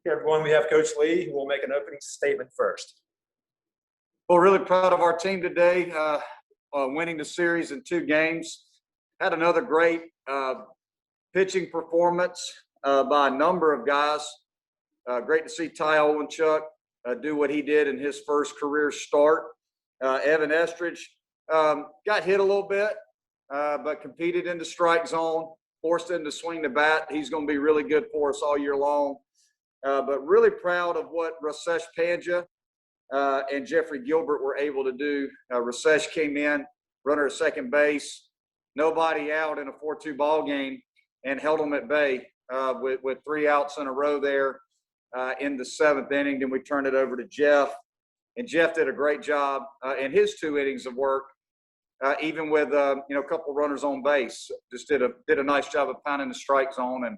Here, everyone, we have Coach Lee, who will make an opening statement first. Well, really proud of our team today, winning the series in 2 games. Had another great pitching performance by a number of guys. Great to see Ty Olenchuk do what he did in his first career start. Evan Estridge got hit a little bit, but competed in the strike zone, forced him to swing the bat. He's going to be really good for us all year long. But really proud of what Rasesh Panja and Jeffrey Gilbert were able to do. Rasesh came in, runner at second base, nobody out in a 4-2 ball game, and held them at bay with 3 outs in a row there in the 7th inning. Then we turned it over to Jeff, and Jeff did a great job in his 2 innings of work, even with a couple runners on base. Just did a nice job of pounding the strike zone. And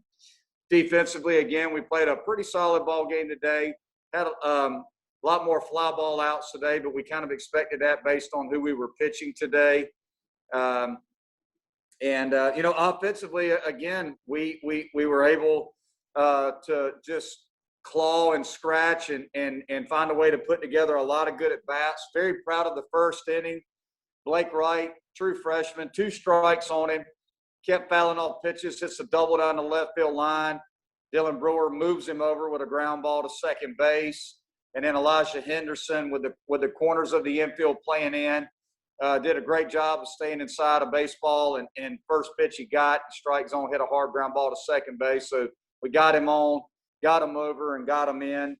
defensively, again, we played a pretty solid ball game today. Had a lot more fly ball outs today, but we kind of expected that based on who we were pitching today. Offensively, again, we were able to just claw and scratch and find a way to put together a lot of good at bats. Very proud of the first inning. Blake Wright, true freshman, 2 strikes on him. Kept fouling off pitches, hits a double down the left field line. Dylan Brewer moves him over with a ground ball to second base. And then Elijah Henderson with the corners of the infield playing in. Did a great job of staying inside of baseball. And first pitch he got, strike zone, hit a hard ground ball to second base. So we got him on, got him over, and got him in.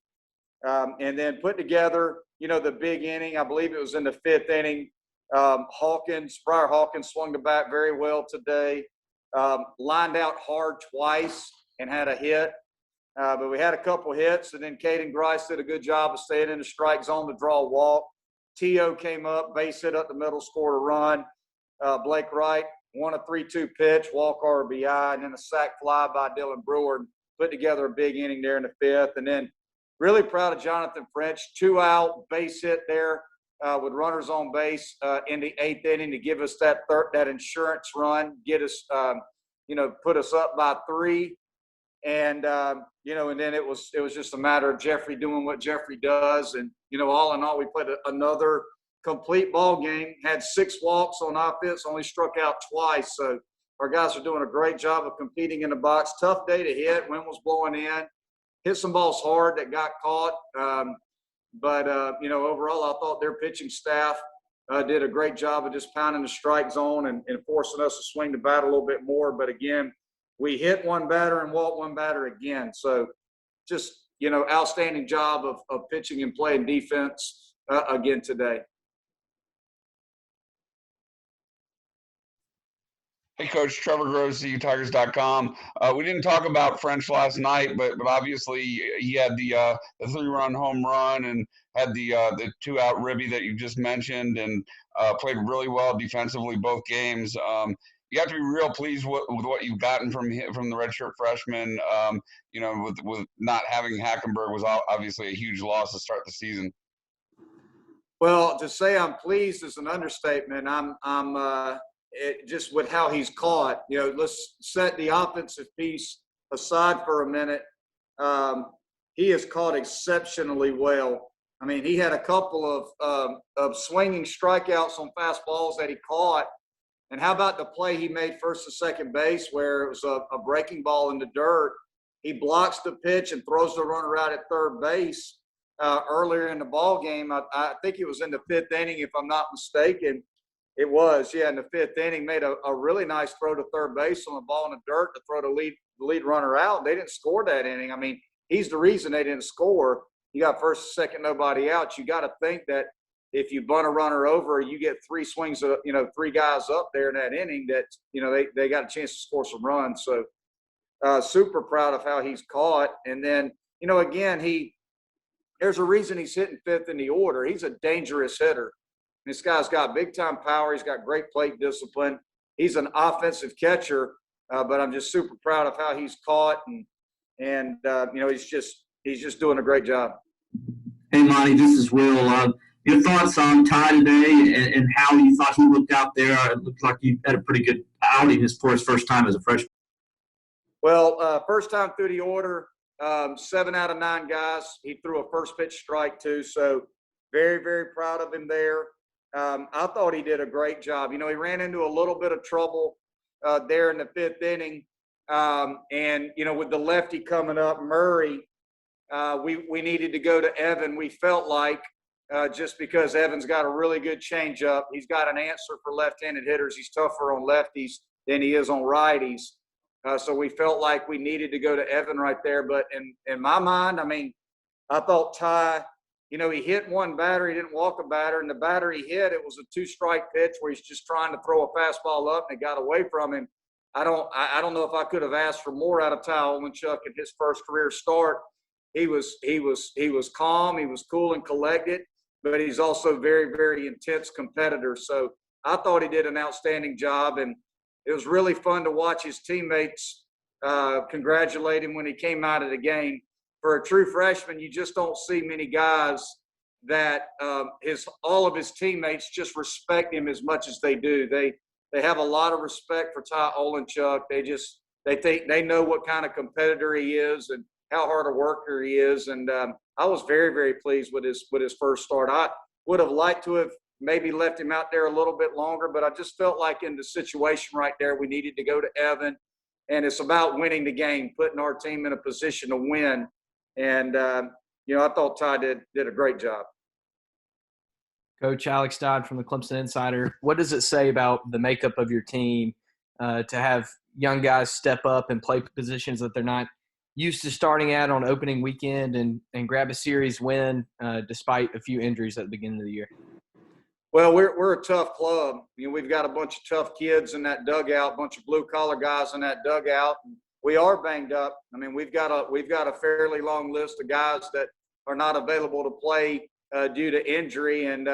And then put together, the big inning. I believe it was in the 5th inning. Briar Hawkins swung the bat very well today. Lined out hard twice and had a hit. But we had a couple hits, and then Caden Grice did a good job of staying in the strike zone to draw a walk. T.O. came up, base hit up the middle, scored a run. Blake Wright won a 3-2 pitch, walk RBI, and then a sac fly by Dylan Brewer. Put together a big inning there in the 5th. And then really proud of Jonathan French, 2-out base hit there with runners on base in the 8th inning to give us that insurance run, get us, put us up by 3. And, and then it was just a matter of Jeffrey doing what Jeffrey does. And, all in all, we played another complete ball game, had 6 walks on offense, only struck out twice. So our guys are doing a great job of competing in the box. Tough day to hit. Wind was blowing in. Hit some balls hard that got caught. But overall, I thought their pitching staff did a great job of just pounding the strike zone and forcing us to swing the bat a little bit more. But, again, we hit 1 batter and walked 1 batter again. So just, outstanding job of pitching and playing defense again today. Hey, Coach, Trevor Groves, CUTigers.com. We didn't talk about French last night, but obviously he had the 3-run home run and had the 2-out ribby that you just mentioned, and played really well defensively both games. You have to be real pleased with what you've gotten from the redshirt freshman. With not having Hackenberg was obviously a huge loss to start the season. Well, to say I'm pleased is an understatement. Just with how he's caught. Let's set the offensive piece aside for a minute. He has caught exceptionally well. I mean, he had a couple of swinging strikeouts on fast balls that he caught. And how about the play he made first to second base where it was a breaking ball in the dirt? He blocks the pitch and throws the runner out at third base earlier in the ball game. I think it was in the 5th inning, if I'm not mistaken. It was, yeah, in the 5th inning, made a really nice throw to third base on the ball in the dirt to throw the lead runner out. They didn't score that inning. I mean, he's the reason they didn't score. You got first, second, nobody out. You got to think that if you bunt a runner over, you get 3 swings of, 3 guys up there in that inning that, they got a chance to score some runs. So super proud of how he's caught. And then, again, there's a reason he's hitting 5th in the order. He's a dangerous hitter. This guy's got big-time power. He's got great plate discipline. He's an offensive catcher, but I'm just super proud of how he's caught. And he's just doing a great job. Hey, Monty, this is Will. Your thoughts on Ty today and how you thought he looked out there? It looked like he had a pretty good outing for his first time as a freshman. Well, first time through the order, 7 out of 9 guys, he threw a first pitch strike to. So very, very proud of him there. I thought he did a great job. He ran into a little bit of trouble there in the 5th inning. And, with the lefty coming up, Murray, we needed to go to Evan. We felt like just because Evan's got a really good changeup, he's got an answer for left-handed hitters. He's tougher on lefties than he is on righties. So we felt like we needed to go to Evan right there. But in my mind, I thought Ty, he hit one batter. He didn't walk a batter. And the batter he hit, it was a 2-strike pitch where he's just trying to throw a fastball up, and it got away from him. I don't know if I could have asked for more out of Ty Olenchuk in his first career start. He was calm. He was cool and collected, but he's also very, very intense competitor. So I thought he did an outstanding job, and it was really fun to watch his teammates congratulate him when he came out of the game. For a true freshman, you just don't see many guys that all of his teammates just respect him as much as they do. They have a lot of respect for Ty Olenchuk. They think they know what kind of competitor he is and how hard a worker he is. And I was very, very pleased with his first start. I would have liked to have maybe left him out there a little bit longer, but I just felt like in the situation right there, we needed to go to Evan. And it's about winning the game, putting our team in a position to win. And, I thought Ty did a great job. Coach Alex Dodd from the Clemson Insider. What does it say about the makeup of your team to have young guys step up and play positions that they're not used to starting at on opening weekend and grab a series win despite a few injuries at the beginning of the year? Well, we're a tough club. We've got a bunch of tough kids in that dugout, a bunch of blue-collar guys in that dugout. We are banged up. We've got a fairly long list of guys that are not available to play due to injury. And,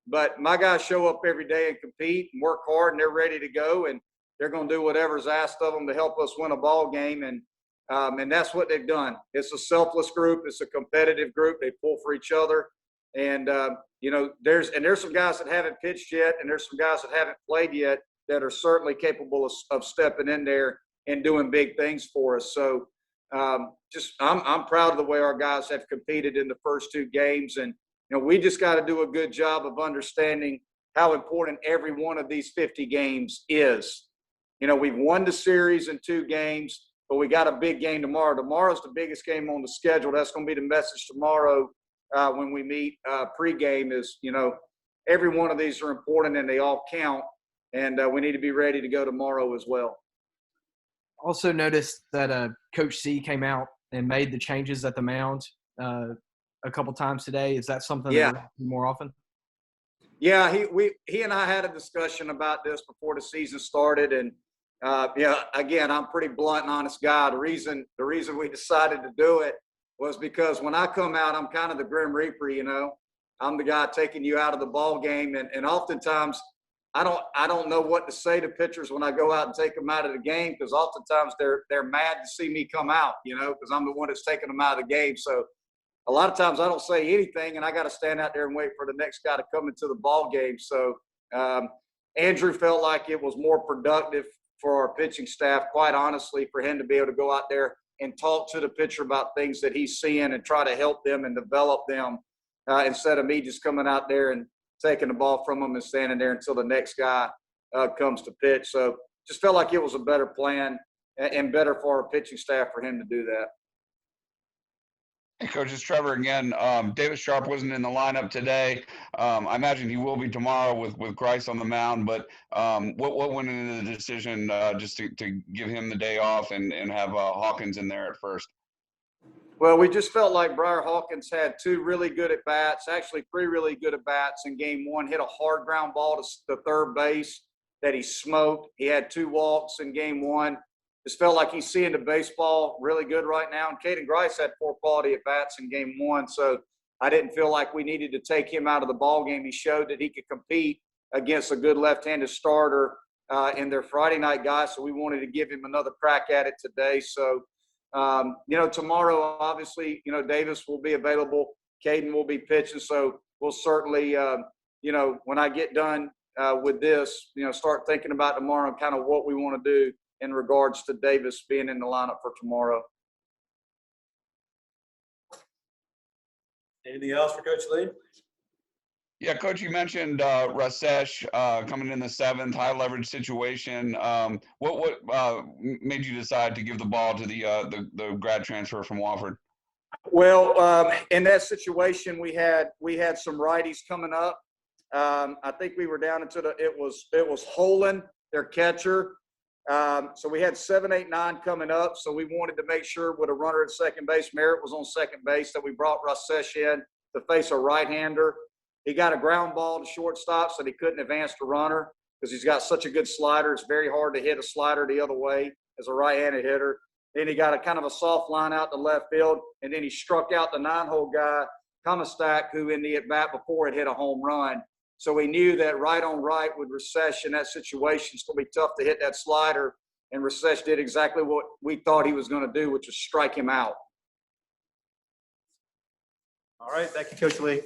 but my guys show up every day and compete and work hard, and they're ready to go, and they're going to do whatever's asked of them to help us win a ball game. And that's what they've done. It's a selfless group. It's a competitive group. They pull for each other. And, there's some guys that haven't pitched yet, and there's some guys that haven't played yet that are certainly capable of stepping in there and doing big things for us. So I'm proud of the way our guys have competed in the first 2 games. And, we just got to do a good job of understanding how important every one of these 50 games is. We've won the series in 2 games, but we got a big game tomorrow. Tomorrow's the biggest game on the schedule. That's going to be the message tomorrow when we meet pregame is, every one of these are important and they all count. And we need to be ready to go tomorrow as well. Also noticed that Coach C came out and made the changes at the mound a couple times today. Is that something that we'll do more often? Yeah, he and I had a discussion about this before the season started, and again, I'm a pretty blunt and honest guy. The reason we decided to do it was because when I come out, I'm kind of the Grim Reaper. I'm the guy taking you out of the ball game, and oftentimes I don't know what to say to pitchers when I go out and take them out of the game, because oftentimes they're mad to see me come out, because I'm the one that's taking them out of the game. So a lot of times I don't say anything, and I got to stand out there and wait for the next guy to come into the ball game. So Andrew felt like it was more productive for our pitching staff, quite honestly, for him to be able to go out there and talk to the pitcher about things that he's seeing and try to help them and develop them instead of me just coming out there and taking the ball from them and standing there until the next guy comes to pitch. So just felt like it was a better plan and better for our pitching staff for him to do that. Hey, Coach, it's Trevor again. Davis Sharp wasn't in the lineup today. I imagine he will be tomorrow with Grice on the mound. But what went into the decision just to give him the day off and have Hawkins in there at first? Well, we just felt like Briar Hawkins had 2 really good at-bats, actually 3 really good at-bats in game 1, hit a hard ground ball to third base that he smoked. He had 2 walks in game 1. Just felt like he's seeing the baseball really good right now. And Caden Grice had 4 quality at-bats in game 1, so I didn't feel like we needed to take him out of the ball game. He showed that he could compete against a good left-handed starter in their Friday night guys, so we wanted to give him another crack at it today. So, tomorrow, obviously, Davis will be available. Caden will be pitching, so we'll certainly, when I get done with this, start thinking about tomorrow and kind of what we want to do in regards to Davis being in the lineup for tomorrow. Anything else for Coach Lee? Yeah, Coach, you mentioned Rasesh coming in the 7th, high leverage situation. What made you decide to give the ball to the grad transfer from Wofford? Well, in that situation, we had some righties coming up. I think we were down into it was Holland, their catcher. So we had 7, 8, 9 coming up. So we wanted to make sure with a runner at second base, Merritt was on second base, that we brought Rasesh in to face a right-hander. He got a ground ball to shortstop, so he couldn't advance the runner because he's got such a good slider. It's very hard to hit a slider the other way as a right-handed hitter. Then he got a kind of a soft line out to left field, and then he struck out the 9-hole guy, Comastak, who in the at-bat before had hit a home run. So we knew that right on right with Rasesh in that situation, it's going to be tough to hit that slider, and Rasesh did exactly what we thought he was going to do, which was strike him out. All right. Thank you, Coach Lee.